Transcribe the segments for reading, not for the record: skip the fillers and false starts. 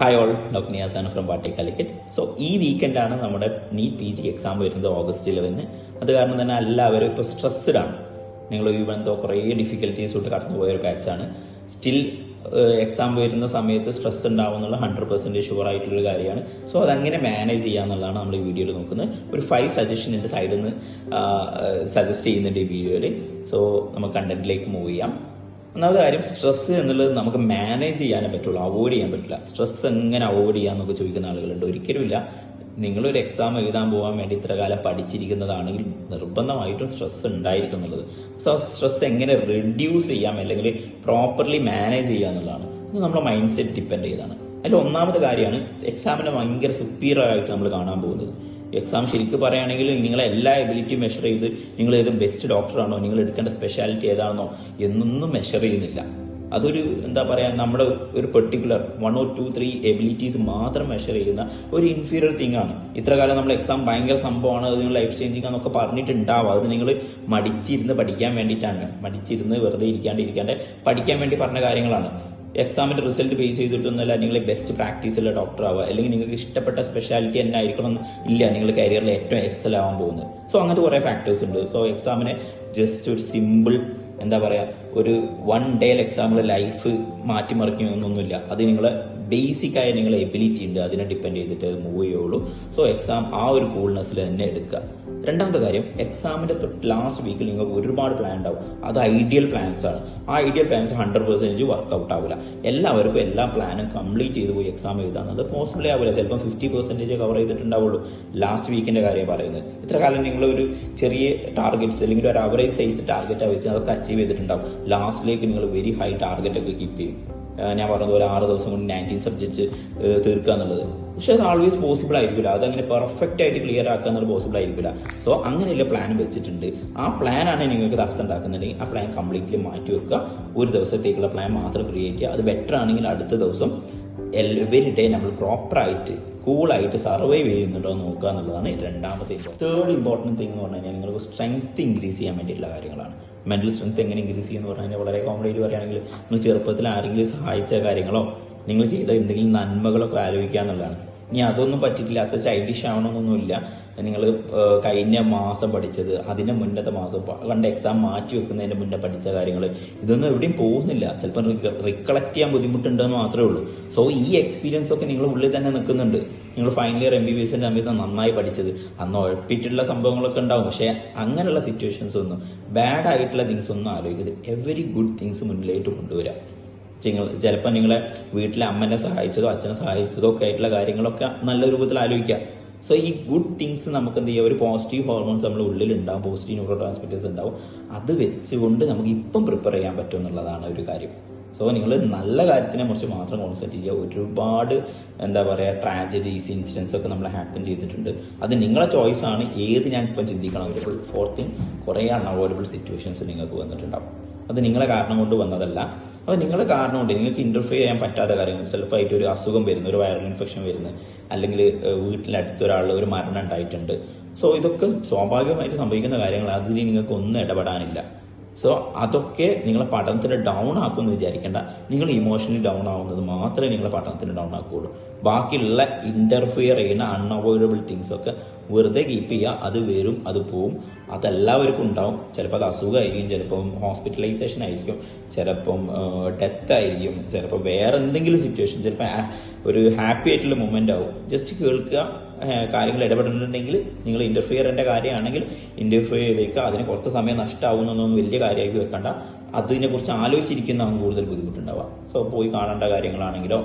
Hi all, doctor നിയാസാണ് from പാട്ടി Calicut. So ഈ വീക്കെൻഡാണ് നമ്മുടെ നീറ്റ് PG എക്സാം വരുന്നത് ഓഗസ്റ്റ് 11. അത് കാരണം തന്നെ എല്ലാവരും ഇപ്പോൾ സ്ട്രെസ്ഡ് ആണ്. നിങ്ങൾ എന്തോ കുറേ ഡിഫിക്കൽട്ടീസ് തൊട്ട് കടന്നു പോയ ഒരു ബാച്ചാണ്. സ്റ്റിൽ എക്സാം വരുന്ന സമയത്ത് സ്ട്രെസ് ഉണ്ടാവും എന്നുള്ള 100% ഷുവർ ആയിട്ടുള്ളൊരു കാര്യമാണ്. സോ അതങ്ങനെ മാനേജ് ചെയ്യാന്നുള്ളതാണ് നമ്മൾ ഈ വീഡിയോയിൽ നോക്കുന്നത്. ഒരു 5 സജഷൻ എൻ്റെ സൈഡിൽ നിന്ന് സജസ്റ്റ് ചെയ്യുന്നുണ്ട് ഈ വീഡിയോയിൽ. സോ നമുക്ക് കണ്ടന്റിലേക്ക് മൂവ് ചെയ്യാം. ഒന്നാമത്തെ കാര്യം, സ്ട്രെസ് എന്നുള്ളത് നമുക്ക് മാനേജ് ചെയ്യാനേ പറ്റുള്ളൂ, അവോയ്ഡ് ചെയ്യാൻ പറ്റില്ല. സ്ട്രെസ് എങ്ങനെ അവോയ്ഡ് ചെയ്യാന്നൊക്കെ ചോദിക്കുന്ന ആളുകളുണ്ട്. ഒരിക്കലുമില്ല. നിങ്ങളൊരു എക്സാം എഴുതാൻ പോകാൻ വേണ്ടി ഇത്ര കാലം പഠിച്ചിരിക്കുന്നതാണെങ്കിൽ നിർബന്ധമായിട്ടും സ്ട്രെസ് ഉണ്ടായിരിക്കും എന്നുള്ളത്. സോ സ്ട്രെസ് എങ്ങനെ റെഡ്യൂസ് ചെയ്യാം അല്ലെങ്കിൽ പ്രോപ്പർലി മാനേജ് ചെയ്യുക എന്നുള്ളതാണ്. ഇത് നമ്മുടെ മൈൻഡ് സെറ്റ് ഡിപ്പെൻഡ് ചെയ്താണ്. അതിൽ ഒന്നാമത്തെ കാര്യമാണ് എക്സാമിനെ ഭയങ്കര സുപ്പീരിയർ ആയിട്ട് നമ്മൾ കാണാൻ പോകുന്നത്. എക്സാം ശരിക്കും പറയുകയാണെങ്കിൽ നിങ്ങളെ എല്ലാ എബിലിറ്റിയും മെഷർ ചെയ്ത് നിങ്ങൾ ഏത് ബെസ്റ്റ് ഡോക്ടറാണോ, നിങ്ങൾ എടുക്കേണ്ട സ്പെഷ്യാലിറ്റി ഏതാണെന്നോ എന്നൊന്നും മെഷർ ചെയ്യുന്നില്ല. അതൊരു എന്താ പറയുക, നമ്മുടെ ഒരു പെർട്ടിക്കുലർ 1 or 2 or 3 എബിലിറ്റീസ് മാത്രം മെഷർ ചെയ്യുന്ന ഒരു ഇൻഫീരിയർ തിങ് ആണ്. ഇത്ര കാലം നമ്മൾ എക്സാം ഭയങ്കര സംഭവമാണ്, അത് നിങ്ങൾ ലൈഫ് ചേഞ്ചിങ് എന്നൊക്കെ പറഞ്ഞിട്ടുണ്ടാവും. അത് നിങ്ങൾ മടിച്ചിരുന്ന് പഠിക്കാൻ വേണ്ടിയിട്ടാണ്, മടിച്ചിരുന്ന് വെറുതെ ഇരിക്കാണ്ട് പഠിക്കാൻ വേണ്ടി പറഞ്ഞ കാര്യങ്ങളാണ്. എക്സാമിന്റെ റിസൾട്ട് ബേസ് ചെയ്തിട്ടൊന്നുമല്ല നിങ്ങൾ ബെസ്റ്റ് പ്രാക്ടീസുള്ള ഡോക്ടർ ആവുക, അല്ലെങ്കിൽ നിങ്ങൾക്ക് ഇഷ്ടപ്പെട്ട സ്പെഷ്യാലിറ്റി തന്നെ ആയിരിക്കണം ഇല്ല നിങ്ങൾ കരിയറിൽ ഏറ്റവും എക്സൽ ആവാൻ പോകുന്നത്. സോ അങ്ങനത്തെ കുറേ ഫാക്ടേഴ്സ് ഉണ്ട്. സോ എക്സാമിനെ ജസ്റ്റ് ഒരു സിമ്പിൾ എന്താ പറയുക, ഒരു 1 day എക്സാമിലെ ലൈഫ് മാറ്റിമറിക്കുന്നൊന്നുമില്ല. അത് നിങ്ങളെ ബേസിക്കായ നിങ്ങളെ എബിലിറ്റി ഉണ്ട്, അതിനെ ഡിപ്പെൻഡ് ചെയ്തിട്ട് മൂവ് ചെയ്യുള്ളൂ. സോ എക്സാം ആ ഒരു കൂൾനെസ്സിൽ തന്നെ എടുക്കുക. രണ്ടാമത്തെ കാര്യം, എക്സാമിന്റെ ലാസ്റ്റ് വീക്കിൽ നിങ്ങൾക്ക് ഒരുപാട് പ്ലാൻ ഉണ്ടാവും. അത് ഐഡിയൽ പ്ലാൻസ് ആണ്. ആ ഐഡിയൽ പ്ലാൻസ് 100% വർക്ക്ഔട്ട് ആവില്ല. എല്ലാവർക്കും എല്ലാ പ്ലാനും കംപ്ലീറ്റ് ചെയ്ത് പോയി എക്സാം എഴുതാന്നത് പോസിബിളേ ആവില്ല. ചിലപ്പോൾ 50% കവർ ചെയ്തിട്ടുണ്ടാവുള്ളൂ. ലാസ്റ്റ് വീക്കിന്റെ കാര്യം പറയുന്നത്. ഇത്ര കാലം നിങ്ങൾ ഒരു ചെറിയ ടാർഗറ്റ്സ് അല്ലെങ്കിൽ ഒരു അവറേജ് സൈസ് ടാർഗറ്റ് വെച്ച് അതൊക്കെ അച്ചീവ് ചെയ്തിട്ടുണ്ടാവും. ലാസ്റ്റിലേക്ക് നിങ്ങൾ വെരി ഹൈ ടാർഗറ്റ് ഒക്കെ കീപ്പ് ചെയ്യും. ഞാൻ പറഞ്ഞതുപോലെ 6 ദിവസം കൊണ്ട് 19 സബ്ജക്ട്സ് തീർക്കുക എന്നുള്ളത്. പക്ഷെ അത് ആൾവേസ് പോസിബിൾ ആയിരിക്കില്ല. അതങ്ങനെ പെർഫെക്റ്റ് ആയിട്ട് ക്ലിയർ ആക്കുക എന്നുള്ളത് പോസിബിൾ ആയിരിക്കില്ല. സോ അങ്ങനെയുള്ള പ്ലാൻ വെച്ചിട്ടുണ്ട്. ആ പ്ലാനാണ് നിങ്ങൾക്ക് തടസ്സം ഉണ്ടാക്കുന്നുണ്ടെങ്കിൽ ആ പ്ലാൻ കംപ്ലീറ്റ്ലി മാറ്റി വെക്കുക. ഒരു ദിവസത്തേക്കുള്ള പ്ലാൻ മാത്രം ക്രിയേറ്റ് ചെയ്യുക. അത് ബെറ്റർ ആണെങ്കിൽ അടുത്ത ദിവസം എവരി ഡേ നമ്മൾ പ്രോപ്പറായിട്ട് കൂളായിട്ട് സർവൈവ് ചെയ്യുന്നുണ്ടോ എന്ന് നോക്കുക എന്നുള്ളതാണ് രണ്ടാമത്തെ. തേർഡ് ഇമ്പോർട്ടൻറ്റ് തിങ് എന്ന് പറഞ്ഞു കഴിഞ്ഞാൽ നിങ്ങൾക്ക് സ്ട്രെങ്ത് ഇൻക്രീസ് ചെയ്യാൻ വേണ്ടിയിട്ടുള്ള കാര്യങ്ങളാണ്. മെന്റൽ സ്ട്രെങ്ത് എങ്ങനെ ഇൻക്രീസ് ചെയ്യുമെന്ന് പറഞ്ഞു കഴിഞ്ഞാൽ വളരെ കോമഡിയിൽ പറയുകയാണെങ്കിൽ നിങ്ങൾ ചെറുപ്പത്തിൽ ആരെങ്കിലും സഹായിച്ച കാര്യങ്ങളോ നിങ്ങൾ ചെയ്ത എന്തെങ്കിലും നന്മകളൊക്കെ ആലോചിക്കുക എന്നുള്ളതാണ്. ഇനി അതൊന്നും പറ്റിയിട്ടില്ലാത്ത ചൈൽഡിഷ് ആവണമെന്നൊന്നുമില്ല. നിങ്ങൾ കഴിഞ്ഞ മാസം പഠിച്ചത്, അതിൻ്റെ മുന്നത്തെ മാസം കണ്ട എക്സാം മാറ്റി വെക്കുന്നതിൻ്റെ മുന്നേ പഠിച്ച കാര്യങ്ങൾ, ഇതൊന്നും എവിടെയും പോകുന്നില്ല. ചിലപ്പോൾ റിക്കളക്ട് ചെയ്യാൻ ബുദ്ധിമുട്ടുണ്ടെന്ന് മാത്രമേ ഉള്ളൂ. സോ ഈ എക്സ്പീരിയൻസ് ഒക്കെ നിങ്ങളുടെ ഉള്ളിൽ തന്നെ നിൽക്കുന്നുണ്ട്. നിങ്ങൾ ഫൈനൽ ഇയർ MBBSന്റെ സമയത്ത് നന്നായി പഠിച്ചത്, അന്ന് ഉഴപ്പിയിട്ടുള്ള സംഭവങ്ങളൊക്കെ ഉണ്ടാവും. പക്ഷേ അങ്ങനെയുള്ള സിറ്റുവേഷൻസ് ഒന്നും, ബാഡ് ആയിട്ടുള്ള തിങ്സ് ഒന്നും ആലോചിക്കരുത്. എവരി ഗുഡ് തിങ്സ് മുന്നിലേക്ക് കൊണ്ടുവരാം. ചിലപ്പോൾ നിങ്ങളെ വീട്ടിലെ അമ്മനെ സഹായിച്ചതോ അച്ഛനെ സഹായിച്ചതോ ഒക്കെ ആയിട്ടുള്ള കാര്യങ്ങളൊക്കെ നല്ല രൂപത്തിൽ ആലോചിക്കാം. സോ ഈ ഗുഡ് തിങ്സ് നമുക്ക് എന്ത് ചെയ്യുക, ഒരു പോസിറ്റീവ് ഹോർമോൺസ് നമ്മുടെ ഉള്ളിൽ ഉണ്ടാവും, പോസിറ്റീവ് ന്യൂറോ ട്രാൻസ്മിറ്റേഴ്സ് ഉണ്ടാവും. അത് വെച്ചുകൊണ്ട് നമുക്ക് ഇപ്പം പ്രിപ്പയർ ചെയ്യാൻ പറ്റും എന്നുള്ളതാണ് ഒരു കാര്യം. സോ നിങ്ങൾ നല്ല കാര്യത്തിനെ കുറിച്ച് മാത്രം കോൺസെൻട്രേറ്റ് ചെയ്യുക. ഒരുപാട് എന്താ പറയുക ട്രാജഡീസ്, ഇൻസിഡൻസ് ഒക്കെ നമ്മൾ ഹാപ്പൻ ചെയ്തിട്ടുണ്ട്. അത് നിങ്ങളെ ചോയ്സ് ആണ് ഏത് ഞാൻ ഇപ്പം ചിന്തിക്കണം. അവൈലബിൾ ഫോർത്ത് തിങ്, കുറേ അൺഅവോയ്ഡബിൾ സിറ്റുവേഷൻസ് നിങ്ങൾക്ക് വന്നിട്ടുണ്ടാവും. അത് നിങ്ങളെ കാരണം കൊണ്ട് വന്നതല്ല. അത് നിങ്ങളെ കാരണം കൊണ്ട് നിങ്ങൾക്ക് ഇന്റർഫിയർ ചെയ്യാൻ പറ്റാത്ത കാര്യങ്ങൾ, സെൽഫായിട്ട് ഒരു അസുഖം വരുന്നു, ഒരു വൈറൽ ഇൻഫെക്ഷൻ വരുന്നു, അല്ലെങ്കിൽ വീട്ടിലടുത്തൊരാൾ ഒരു മരണം ഉണ്ടായിട്ടുണ്ട്. സോ ഇതൊക്കെ സ്വാഭാവികമായിട്ട് സംഭവിക്കുന്ന കാര്യങ്ങളാണ്. അതിൽ നിങ്ങൾക്ക് ഒന്നും ഇടപെടാനില്ല. സോ അതൊക്കെ നിങ്ങളെ പഠനത്തിന് ഡൗൺ ആക്കുമെന്ന് വിചാരിക്കേണ്ട. നിങ്ങൾ ഇമോഷണലി ഡൗൺ ആവുന്നത് മാത്രമേ നിങ്ങളെ പഠനത്തിന് ഡൗൺ ആക്കുകയുള്ളൂ. ബാക്കിയുള്ള ഇന്റർഫിയർ ചെയ്യുന്ന അൺഅവോയ്ഡബിൾ തിങ്സ് ഒക്കെ വെറുതെ കീപ്പ് ചെയ്യുക. അത് വരും, അത് പോവും. അതെല്ലാവർക്കും ഉണ്ടാവും. ചിലപ്പോൾ അത് അസുഖമായിരിക്കും, ചിലപ്പം ഹോസ്പിറ്റലൈസേഷൻ ആയിരിക്കും, ചിലപ്പം ഡെത്ത് ആയിരിക്കും, ചിലപ്പോൾ വേറെ എന്തെങ്കിലും സിറ്റുവേഷൻ, ചിലപ്പോൾ ഒരു ഹാപ്പി ആയിട്ടുള്ള മൊമെന്റ് ആവും. ജസ്റ്റ് കേൾക്കുക. കാര്യങ്ങൾ ഇടപെടുന്നുണ്ടെങ്കിൽ നിങ്ങൾ ഇന്റർഫിയർ ചെയ്യേണ്ട കാര്യമാണെങ്കിൽ ഇന്റർഫിയർ ചെയ്തേക്കുക. അതിന് കുറച്ച് സമയം നഷ്ടമാവുന്നൊന്നും വലിയ കാര്യമാക്കി വെക്കണ്ട. അതിനെക്കുറിച്ച് ആലോചിച്ചിരിക്കുന്നതാണ് കൂടുതൽ ബുദ്ധിമുട്ടുണ്ടാവുക. സോ പോയി കാണേണ്ട കാര്യങ്ങളാണെങ്കിലോ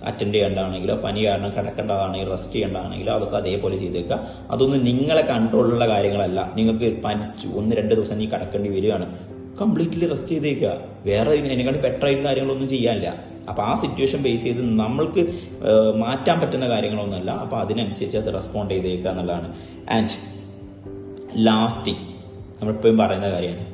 അറ്റൻഡ് ചെയ്യേണ്ടതാണെങ്കിലോ പനി കാരണം കിടക്കേണ്ടതാണെങ്കിലോ റെസ്റ്റ് ചെയ്യേണ്ടതാണെങ്കിലോ അതൊക്കെ അതേപോലെ ചെയ്തേക്കുക. അതൊന്നും നിങ്ങളെ കൺട്രോളിലുള്ള കാര്യങ്ങളല്ല. നിങ്ങൾക്ക് പനിച്ചു 1-2 ദിവസം നീ കിടക്കേണ്ടി വരികയാണ്, കംപ്ലീറ്റ്ലി റെസ്റ്റ് ചെയ്തേക്കുക. വേറെ ഇതിനെക്കാളും ബെറ്റർ ആയിട്ട് കാര്യങ്ങളൊന്നും ചെയ്യാനില്ല. അപ്പോൾ ആ സിറ്റുവേഷൻ ബേസ് ചെയ്ത് നമ്മൾക്ക് മാറ്റാൻ പറ്റുന്ന കാര്യങ്ങളൊന്നുമല്ല. അപ്പോൾ അതിനനുസരിച്ച് അത് റെസ്പോണ്ട് ചെയ്തേക്കുക എന്നുള്ളതാണ്. ആൻഡ് ലാസ്റ്റ് തിങ്, നമ്മളിപ്പോഴും പറയുന്ന കാര്യമാണ്,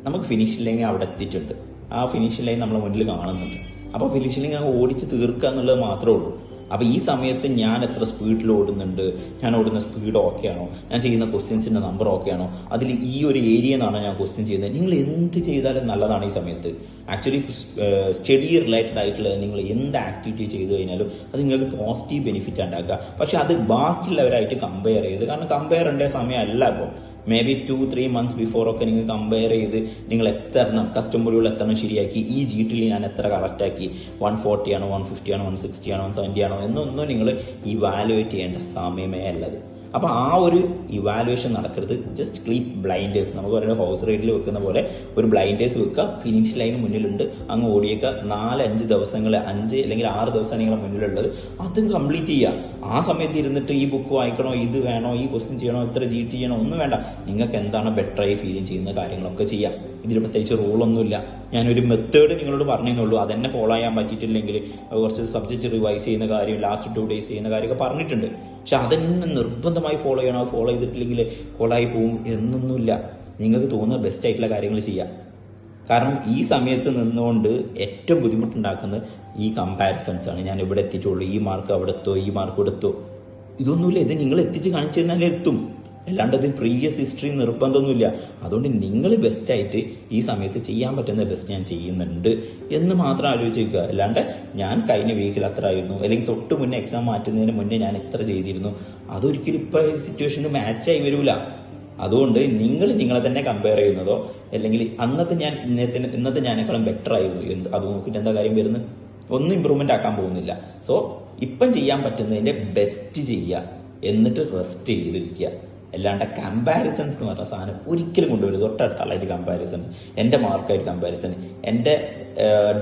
നമുക്ക് ഫിനിഷ് ലൈൻ അവിടെ എത്തിയിട്ടുണ്ട്. ആ ഫിനിഷ് ലൈൻ നമ്മളെ മുന്നിൽ കാണുന്നുണ്ട്. അപ്പോൾ ഫിനിഷ് ലൈൻ ഓടിച്ച് തീർക്കുക എന്നുള്ളത് മാത്രമേ ഉള്ളൂ. അപ്പോൾ ഈ സമയത്ത് ഞാൻ എത്ര സ്പീഡിൽ ഓടുന്നുണ്ട്, ഞാൻ ഓടുന്ന സ്പീഡ് ഓക്കെ ആണോ, ഞാൻ ചെയ്യുന്ന ക്വസ്റ്റ്യൻസിൻ്റെ നമ്പർ ഓക്കെ ആണോ, അതിൽ ഈ ഒരു ഏരിയ എന്നാണ് ഞാൻ ക്വസ്റ്റ്യൻ ചെയ്യുന്നത്. നിങ്ങൾ എന്ത് ചെയ്താലും നല്ലതാണ് ഈ സമയത്ത്. ആക്ച്വലി സ്റ്റഡി റിലേറ്റഡ് ആയിട്ടുള്ള നിങ്ങൾ എന്ത് ആക്ടിവിറ്റി ചെയ്തു കഴിഞ്ഞാലും അത് നിങ്ങൾക്ക് പോസിറ്റീവ് ബെനിഫിറ്റ് ഉണ്ടാക്കുക. പക്ഷെ അത് ബാക്കിയുള്ളവരായിട്ട് കമ്പയർ ചെയ്ത്, കാരണം കമ്പയർ ചെയ്യേണ്ട സമയമല്ല ഇപ്പോൾ. മേ ബി 2-3 months ബിഫോർ ഒക്കെ നിങ്ങൾ കമ്പയർ ചെയ്ത് നിങ്ങൾ എത്രണ്ണം കസ്റ്റമറുകൾ എത്രണ്ണം ശരിയാക്കി, ഈ GTയിൽ ഞാൻ എത്ര കറക്റ്റാക്കി, 140 ആണോ 150 ആണോ 160 ആണോ 170 ആണോ എന്നൊന്നും നിങ്ങൾ ഇവാലുവേറ്റ് ചെയ്യേണ്ട സമയമേ അല്ലത്. അപ്പോൾ ആ ഒരു ഇവാലുവേഷൻ നടക്കരുത്. Just clip blinders. നമുക്ക് പറയുന്നത് ഹൗസ് റൈഡിൽ വെക്കുന്ന പോലെ ഒരു ബ്ലൈൻഡേഴ്സ് വെക്കുക. ഫിനിഷ് ലൈന് മുന്നിലുണ്ട്, അങ്ങ് ഓടിയേക്കുക. 4-5 ദിവസങ്ങൾ, 5 അല്ലെങ്കിൽ 6 ദിവസമാണ് നിങ്ങളുടെ മുന്നിലുള്ളത്. അത് കംപ്ലീറ്റ് ചെയ്യുക. ആ സമയത്ത് ഇരുന്നിട്ട് ഈ ബുക്ക് വായിക്കണോ, ഇത് വേണോ, ഈ ക്വസ്റ്റ്യൻ ചെയ്യണോ, ഇത്ര GT ചെയ്യണോ, ഒന്നും വേണ്ട. നിങ്ങൾക്ക് എന്താണ് ബെറ്ററായി ഫീൽ ചെയ്യുന്ന കാര്യങ്ങളൊക്കെ ചെയ്യാം. ഇതിൽ പ്രത്യേകിച്ച് റൂളൊന്നുമില്ല. ഞാനൊരു മെത്തേഡ് നിങ്ങളോട് പറഞ്ഞെന്നുള്ളൂ. അതെന്നെ ഫോളോ ചെയ്യാൻ പറ്റിയിട്ടില്ലെങ്കിൽ കുറച്ച് സബ്ജക്റ്റ് റിവൈസ് ചെയ്യുന്ന കാര്യം, ലാസ്റ്റ് 2 days ചെയ്യുന്ന കാര്യമൊക്കെ പറഞ്ഞിട്ടുണ്ട്. പക്ഷെ അതെന്നെ നിർബന്ധമായി ഫോളോ ചെയ്യണം. ഫോളോ ചെയ്തിട്ടില്ലെങ്കിൽ കൊളായി പോകും എന്നൊന്നുമില്ല. നിങ്ങൾക്ക് തോന്നുന്ന ബെസ്റ്റ് ആയിട്ടുള്ള കാര്യങ്ങൾ ചെയ്യാം. കാരണം ഈ സമയത്ത് നിന്നുകൊണ്ട് ഏറ്റവും ബുദ്ധിമുട്ടുണ്ടാക്കുന്നത് ഈ കമ്പാരിസൺസ് ആണ്. ഞാൻ ഇവിടെ എത്തിയിട്ടുള്ളൂ, ഈ മാർക്ക് അവിടെ എത്തോ, ഈ മാർക്ക് ഇവിടെ എത്തോ, ഇതൊന്നുമില്ല. ഇത് നിങ്ങൾ എത്തിച്ച് കാണിച്ചു തന്നാലേ എത്തും. അല്ലാണ്ട് ഇത് പ്രീവിയസ് ഹിസ്റ്ററി നിർബന്ധമൊന്നുമില്ല. അതുകൊണ്ട് നിങ്ങൾ ബെസ്റ്റായിട്ട് ഈ സമയത്ത് ചെയ്യാൻ പറ്റുന്ന ബെസ്റ്റ് ഞാൻ ചെയ്യുന്നുണ്ട് എന്ന് മാത്രം ആലോചിക്കുക. അല്ലാണ്ട് ഞാൻ കഴിഞ്ഞ വീക്കിൽ അത്ര ആയിരുന്നു, അല്ലെങ്കിൽ തൊട്ട് മുന്നേ എക്സാം മാറ്റുന്നതിന് മുന്നേ ഞാൻ ഇത്ര ചെയ്തിരുന്നു, അതൊരിക്കലും ഇപ്പോൾ സിറ്റുവേഷന് മാച്ചായി വരില്ല. അതുകൊണ്ട് നിങ്ങൾ നിങ്ങളെ തന്നെ കമ്പയർ ചെയ്യുന്നതോ അല്ലെങ്കിൽ ഇന്നത്തെ ഞാനേക്കാളും ബെറ്റർ ആയിരുന്നു അത് നോക്കിയിട്ട് എന്താ കാര്യം വരുന്നത്? ഒന്നും ഇമ്പ്രൂവ്മെന്റ് ആക്കാൻ പോകുന്നില്ല. സോ ഇപ്പം ചെയ്യാൻ പറ്റുന്നതിന്റെ ബെസ്റ്റ് ചെയ്യുക, എന്നിട്ട് റെസ്റ്റ് ചെയ്തിരിക്കുക. അല്ലാണ്ട് കമ്പാരിസൺസ് എന്ന് പറഞ്ഞ സാധനം ഒരിക്കലും കൊണ്ടുവരും. തൊട്ടടുത്തുള്ളൊരു കമ്പാരിസൺസ്, എൻ്റെ മാർക്കായിട്ട് കമ്പാരിസൺ, എൻ്റെ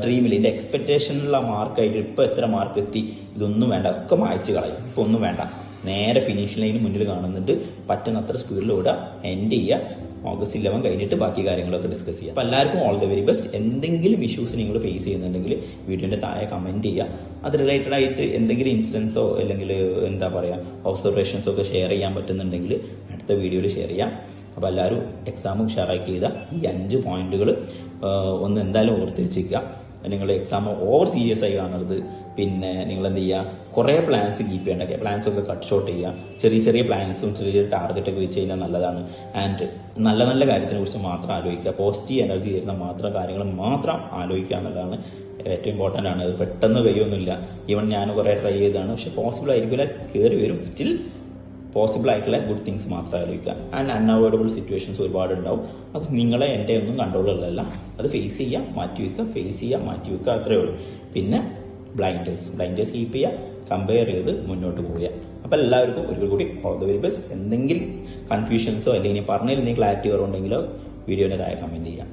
ഡ്രീമിൽ എൻ്റെ എക്സ്പെക്ടേഷനിലുള്ള മാർക്കായിട്ട് ഇപ്പോൾ എത്ര മാർക്ക് എത്തി, ഇതൊന്നും വേണ്ട. ഒക്കെ മായ്ച്ചു കളയും. ഇപ്പോൾ ഒന്നും വേണ്ട. നേരെ ഫിനിഷ് ലൈന് മുന്നിൽ കാണുന്നുണ്ട്, പറ്റുന്നത്ര സ്പീഡിൽ ഓടുക, എൻഡ് ചെയ്യുക. August 11 കഴിഞ്ഞിട്ട് ബാക്കി കാര്യങ്ങളൊക്കെ ഡിസ്കസ് ചെയ്യാം. അപ്പോൾ എല്ലാവർക്കും ഓൾ ദ വെരി ബെസ്റ്റ്. എന്തെങ്കിലും ഇഷ്യൂസ് നിങ്ങൾ ഫേസ് ചെയ്യുന്നുണ്ടെങ്കിൽ വീഡിയോൻ്റെ താഴെ കമൻറ്റ് ചെയ്യുക. അത് റിലേറ്റഡ് ആയിട്ട് എന്തെങ്കിലും ഇൻസിഡൻസോ അല്ലെങ്കിൽ എന്താ പറയുക ഒബ്സർവേഷൻസോ ഒക്കെ ഷെയർ ചെയ്യാൻ പറ്റുന്നുണ്ടെങ്കിൽ അടുത്ത വീഡിയോയിൽ ഷെയർ ചെയ്യാം. അപ്പോൾ എല്ലാവരും എക്സാം ഉഷാറാക്കി ചെയ്താൽ ഈ 5 പോയിന്റുകൾ ഒന്ന് എന്തായാലും ഓർത്ത് വെച്ചിരിക്കുക. നിങ്ങൾ എക്സാം ഓവർ സീരിയസ് ആയി കാണരുത്. പിന്നെ നിങ്ങൾ എന്ത് ചെയ്യുക, കുറേ പ്ലാൻസ് കീപ്പ് ചെയ്യേണ്ടതൊക്കെ പ്ലാൻസ് ഒക്കെ കട്ട് ഷോർട്ട് ചെയ്യുക. ചെറിയ ചെറിയ പ്ലാൻസും ചെറിയ ടാർഗറ്റൊക്കെ വെച്ച് കഴിഞ്ഞാൽ നല്ലതാണ്. ആൻഡ് നല്ല നല്ല കാര്യത്തിനെ കുറിച്ച് മാത്രം ആലോചിക്കുക. പോസിറ്റീവ് എനർജി തരുന്ന മാത്രം കാര്യങ്ങൾ മാത്രം ആലോചിക്കുക എന്നുള്ളതാണ് ഏറ്റവും ഇമ്പോർട്ടൻ്റ് ആണ്. അത് പെട്ടെന്ന് കഴിയൊന്നുമില്ല. ഈവൻ ഞാൻ കുറേ ട്രൈ ചെയ്തതാണ്, പക്ഷെ പോസിബിൾ ആയിരിക്കില്ല, കയറി വരും. സ്റ്റിൽ പോസിബിൾ ആയിട്ടുള്ള ഗുഡ് തിങ്സ് മാത്രം ആലോചിക്കുക. ആൻഡ് അൺഅവോയ്ഡബിൾ സിറ്റുവേഷൻസ് ഒരുപാട് ഉണ്ടാവും. അത് നിങ്ങളെ എൻ്റെ ഒന്നും കൺട്രോളുള്ളതല്ല. അത് ഫേസ് ചെയ്യുക, മാറ്റി വെക്കുക, ഫേസ് ചെയ്യുക, മാറ്റി വെക്കുക, അത്രയേ ഉള്ളൂ. പിന്നെ ബ്ലൈൻഡേഴ്സ് കീപ്പ് ചെയ്യുക, കമ്പയർ ചെയ്ത് മുന്നോട്ട് പോവുക. അപ്പോൾ എല്ലാവർക്കും ഒരിക്കൽ കൂടി ഓൾ ദ വെരി ബെസ്റ്റ്. എന്തെങ്കിലും കൺഫ്യൂഷൻസോ അല്ലെങ്കിൽ പറഞ്ഞതിൽ എന്തെങ്കിലും ക്ലാരിറ്റി കുറവുണ്ടെങ്കിലോ വീഡിയോൻ്റെ താഴെ കമൻറ്റ് ചെയ്യാം.